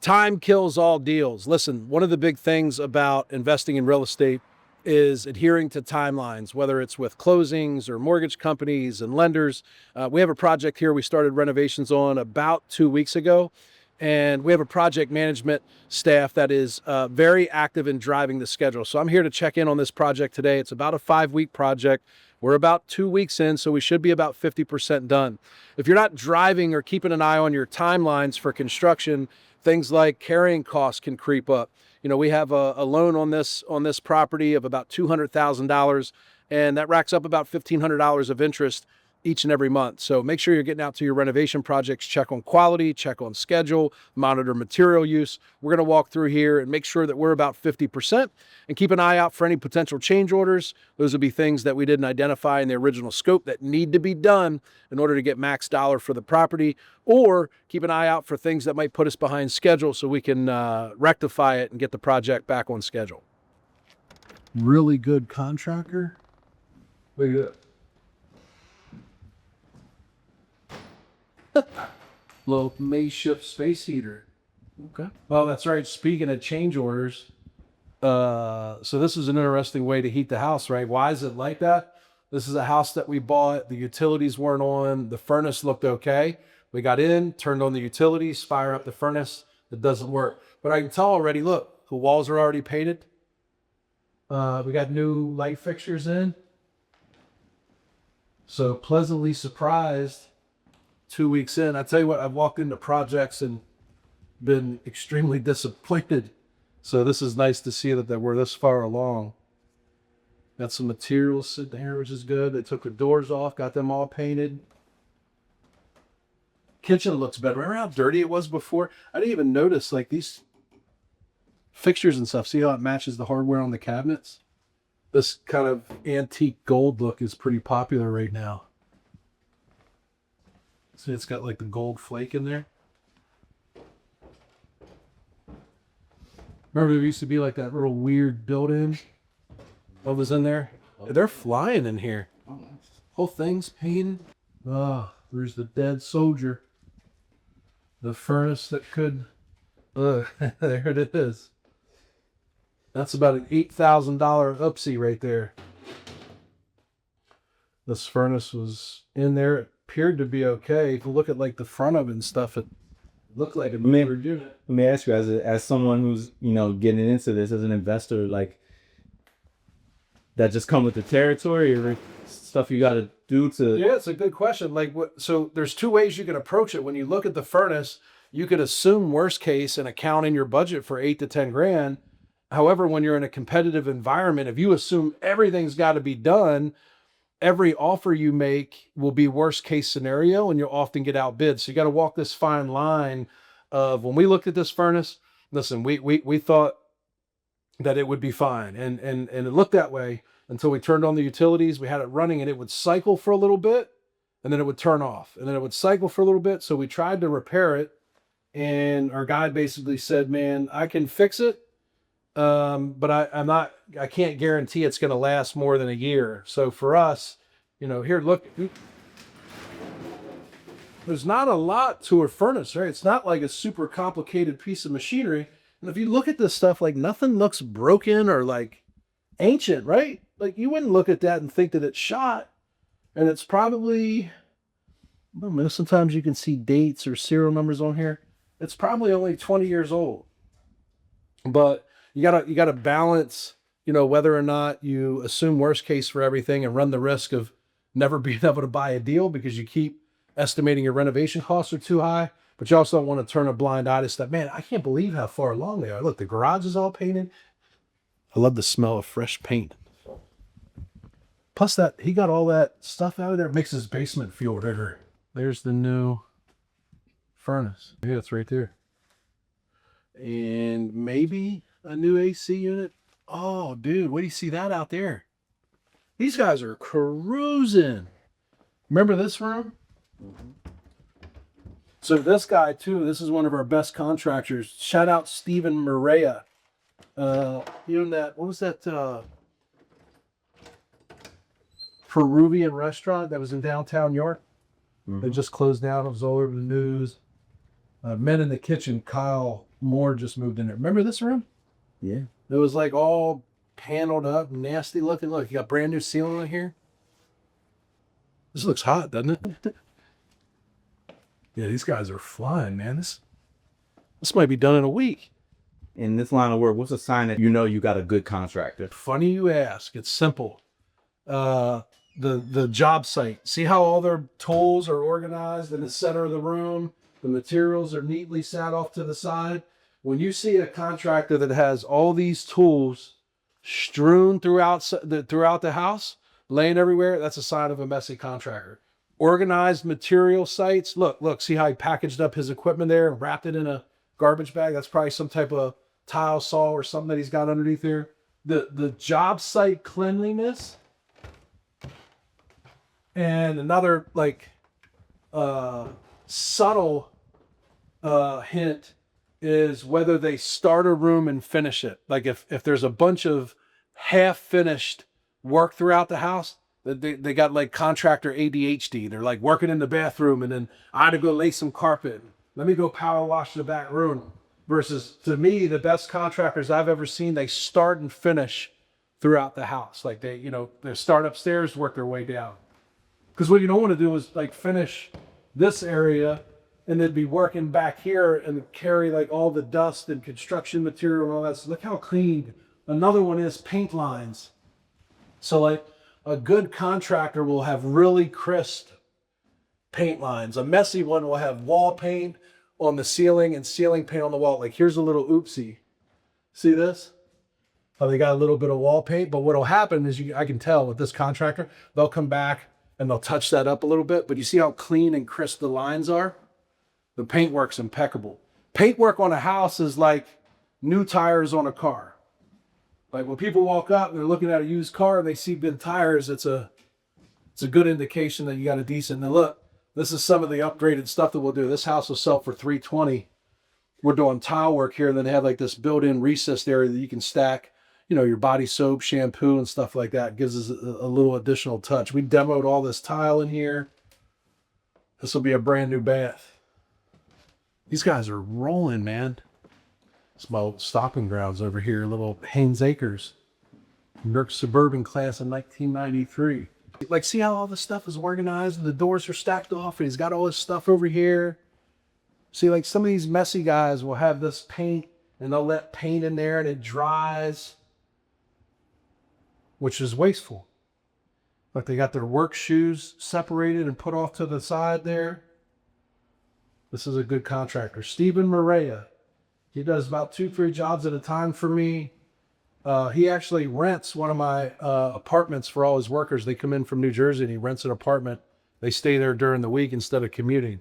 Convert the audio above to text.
Time kills all deals. Listen, one of the big things about investing in real estate is adhering to timelines, whether it's with closings or mortgage companies and lenders. We have a project here we started renovations on about 2 weeks ago, and we have a project management staff that is very active in driving the schedule. So I'm here to check in on this project today. It's about a 5-week project. We're about 2 weeks in, so we should be about 50% done. If you're not driving or keeping an eye on your timelines for construction, things like carrying costs can creep up. You know, we have a loan on this property of about $200,000, and that racks up about $1,500 of interest each and every month. So make sure you're getting out to your renovation projects, check on quality, check on schedule, monitor material use. We're going to walk through here and make sure that we're about 50% and keep an eye out for any potential change orders. Those would be things that we didn't identify in the original scope that need to be done in order to get max dollar for the property, or keep an eye out for things that might put us behind schedule so we can rectify it and get the project back on schedule. Really good contractor. Look at that. Little makeshift space heater. Okay. Well, that's right. Speaking of change orders, so this is an interesting way to heat the house, right? Why is it like that? This is a house that we bought. The utilities weren't on. The furnace looked okay. We got in, turned on the utilities, fire up the furnace. It doesn't work. But I can tell already, look, the walls are already painted. We got new light fixtures in. So pleasantly surprised. 2 weeks in, I tell you what, I've walked into projects and been extremely disappointed. So this is nice to see that we're this far along. Got some materials sitting here, which is good. They took the doors off, got them all painted. Kitchen looks better. Remember how dirty it was before? I didn't even notice like these fixtures and stuff. See how it matches the hardware on the cabinets? This kind of antique gold look is pretty popular right now. See, it's got like the gold flake in there. Remember there used to be like that little weird built-in? What was in there? They're flying in here. Whole thing's painted. Oh, there's the dead soldier. The furnace that could... there it is. That's about an $8,000 oopsie right there. This furnace was in there. It appeared to be okay. If you look at like the front of it and stuff, it looked like a newer unit. Let me ask you, as someone who's getting into this as an investor, like that just come with the territory, or stuff you got to do to? Yeah, it's a good question. Like, so there's two ways you can approach it. When you look at the furnace, you could assume worst case and account in your budget for 8 to 10 grand. However, when you're in a competitive environment, if you assume everything's got to be done, every offer you make will be worst case scenario, and you'll often get outbid. So you got to walk this fine line of, when we looked at this furnace, listen, we thought that it would be fine. And it looked that way until we turned on the utilities. We had it running and it would cycle for a little bit and then it would turn off and then it would cycle for a little bit. So we tried to repair it. And our guy basically said, man, I can fix it. But I can't guarantee it's going to last more than a year. So for us, here, look, there's not a lot to a furnace, right? It's not like a super complicated piece of machinery. And if you look at this stuff, like nothing looks broken or like ancient, right? Like you wouldn't look at that and think that it's shot. And it's probably, I don't know, sometimes you can see dates or serial numbers on here. It's probably only 20 years old. But you gotta balance, whether or not you assume worst case for everything and run the risk of never being able to buy a deal because you keep estimating your renovation costs are too high. But you also don't want to turn a blind eye to stuff. Man, I can't believe how far along they are. Look, the garage is all painted. I love the smell of fresh paint. Plus that he got all that stuff out of there. It makes his basement feel bigger. There's the new furnace. Yeah, it's right there. And maybe a new AC unit. Oh, dude, what do you see that out there? These guys are cruising. Remember this room? Mm-hmm. So this guy too, this is one of our best contractors. Shout out Stephen Maria. That, what was that Peruvian restaurant that was in downtown York? Mm-hmm. They just closed down. It was all over the news. Men in the Kitchen, Kyle more just moved in there. Remember this room? Yeah. It was like all paneled up, nasty looking. Look, you got brand new ceiling on here. This looks hot, doesn't it? Yeah, these guys are flying, man. This might be done in a week. In this line of work, what's a sign that you know you got a good contractor? Funny you ask. It's simple. The job site. See how all their tools are organized in the center of the room? The materials are neatly sat off to the side. When you see a contractor that has all these tools strewn throughout the house, laying everywhere, that's a sign of a messy contractor. Organized material sites. Look, see how he packaged up his equipment there and wrapped it in a garbage bag? That's probably some type of tile saw or something that he's got underneath there. The job site cleanliness. And another like subtle hint is whether they start a room and finish it. Like if there's a bunch of half-finished work throughout the house, they got like contractor ADHD. They're like working in the bathroom and then I had to go lay some carpet. Let me go power wash the back room. Versus, to me, the best contractors I've ever seen, they start and finish throughout the house. Like they start upstairs, work their way down. Because what you don't want to do is like finish this area and then be working back here and carry like all the dust and construction material and all that. So look how clean. Another one is paint lines. So like a good contractor will have really crisp paint lines. A messy one will have wall paint on the ceiling and ceiling paint on the wall. Like here's a little oopsie. See this? Oh, they got a little bit of wall paint, but what'll happen is I can tell with this contractor, they'll come back and they'll touch that up a little bit, but you see how clean and crisp the lines are? The paintwork's impeccable. Paintwork on a house is like new tires on a car. Like when people walk up and they're looking at a used car and they see good tires, it's a good indication that you got a decent. Now look, this is some of the upgraded stuff that we'll do. This house will sell for $320. We're doing tile work here, and then they have like this built-in recessed area that you can stack, your body soap, shampoo, and stuff like that. It gives us a little additional touch. We demoed all this tile in here. This will be a brand new bath. These guys are rolling, man. It's my old stopping grounds over here, little Haynes Acres. New York Suburban class of 1993. Like, see how all this stuff is organized and the doors are stacked off and he's got all his stuff over here. See, like some of these messy guys will have this paint and they'll let paint in there and it dries, which is wasteful. Like they got their work shoes separated and put off to the side there. This is a good contractor. Stephen Maria. He does about 2-3 jobs at a time for me. He actually rents one of my apartments for all his workers. They come in from New Jersey and he rents an apartment. They stay there during the week instead of commuting.